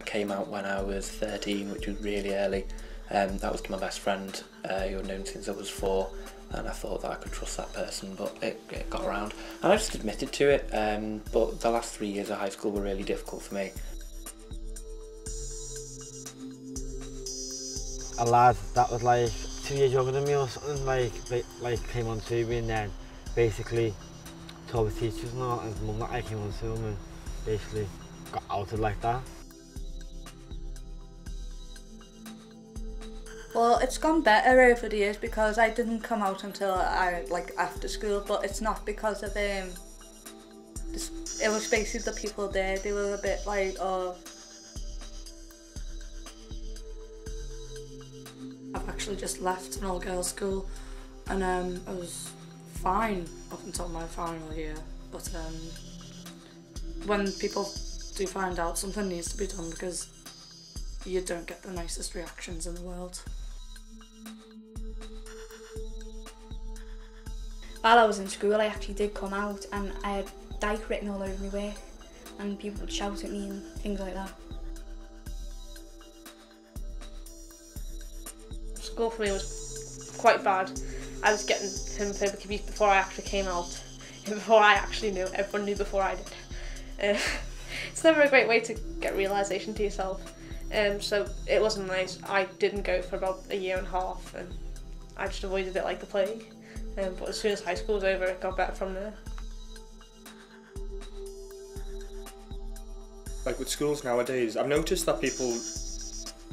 came out when I was 13, which was really early. That was to my best friend, who I'd known since I was 4, and I thought that I could trust that person, but it got around. And I just admitted to it, but the last 3 years of high school were really difficult for me. A lad that was like 2 years younger than me or something, like came on to me and then basically told the teachers and all, and his mum that I came on to him and basically got outed like that. Well, it's gone better over the years because I didn't come out until after school, but it's not because of it was basically the people there, they were a bit like, oh. I've actually just left an all-girls school and I was fine up until my final year, but when people do find out, something needs to be done because you don't get the nicest reactions in the world. While I was in school, I actually did come out and I had Dyke written all over my work and people would shout at me and things like that. School for me was quite bad. I was getting homophobic abuse before I actually came out, and before I actually knew. Everyone knew before I did. It's never a great way to get realisation to yourself. So it wasn't nice. I didn't go for about a year and a half, and I just avoided it like the plague. But as soon as high school was over, it got better from there. Like with schools nowadays, I've noticed that people,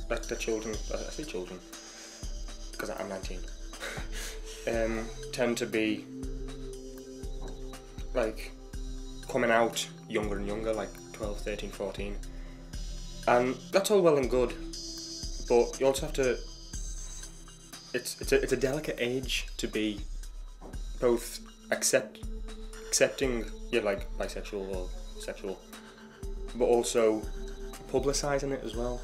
like the children, I say children, because I'm 19, tend to be like coming out younger and younger, like 12, 13, 14. And that's all well and good, but you also have to, it's a delicate age to be both accepting you're like bisexual or sexual, but also publicising it as well.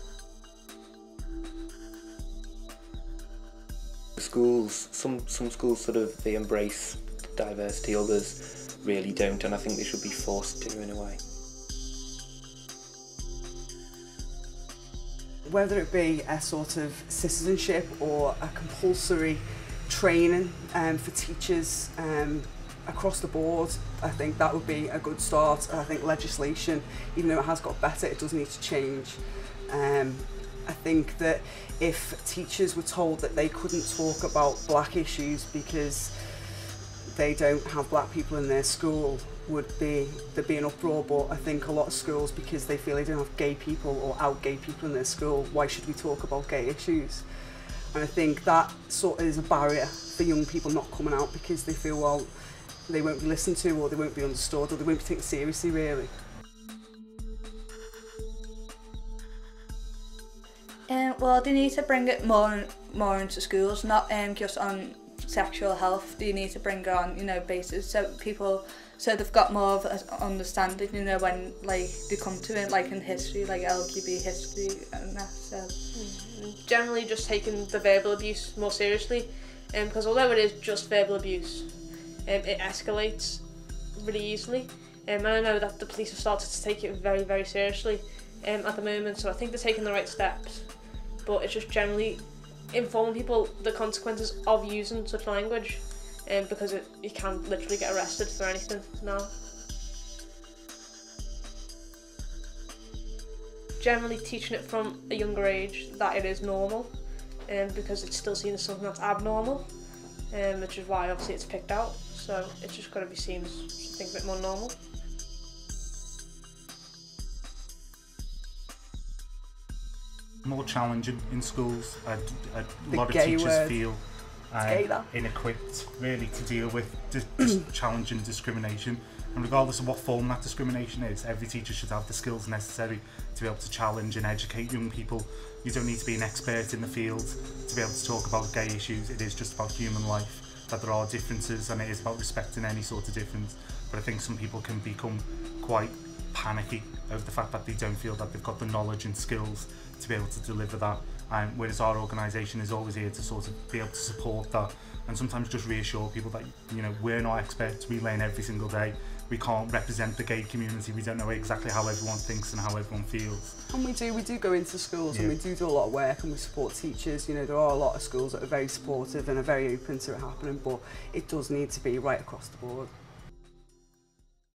Schools, some schools sort of, they embrace diversity, others really don't, and I think they should be forced to in a way. Whether it be a sort of citizenship or a compulsory training for teachers across the board, I think that would be a good start. I think legislation, even though it has got better, it does need to change. I think that if teachers were told that they couldn't talk about black issues because they don't have black people in their school, there'd be an uproar. But I think a lot of schools, because they feel they don't have gay people or out gay people in their school, why should we talk about gay issues? And I think that sort of is a barrier for young people not coming out because they feel, well, they won't be listened to, or they won't be understood, or they won't be taken seriously, really. Well, they need to bring it more into schools, not just on sexual health. They need to bring it on, basis so they've got more of an understanding, when like they come to it, like in history, like LGBT history and that. So generally, just taking the verbal abuse more seriously, because although it is just verbal abuse, it escalates really easily. And I know that the police have started to take it very, very seriously at the moment. So I think they're taking the right steps. But it's just generally informing people the consequences of using such language, because you can literally get arrested for anything now. Generally teaching it from a younger age that it is normal, because it's still seen as something that's abnormal, which is why obviously it's picked out. So it's just got to be seen as something a bit more normal. More challenging in schools. A lot of teachers feel inequipped really to deal with challenging discrimination, and regardless of what form that discrimination is, every teacher should have the skills necessary to be able to challenge and educate young people. You don't need to be an expert in the field to be able to talk about gay issues. It is just about human life, that there are differences, and it is about respecting any sort of difference. But I think some people can become quite panicky over the fact that they don't feel that they've got the knowledge and skills to be able to deliver that, and whereas our organisation is always here to sort of be able to support that and sometimes just reassure people that we're not experts, we learn every single day, we can't represent the gay community. We don't know exactly how everyone thinks and how everyone feels. And we do go into schools and we do a lot of work and we support teachers. You know, there are a lot of schools that are very supportive and are very open to it happening, but it does need to be right across the board.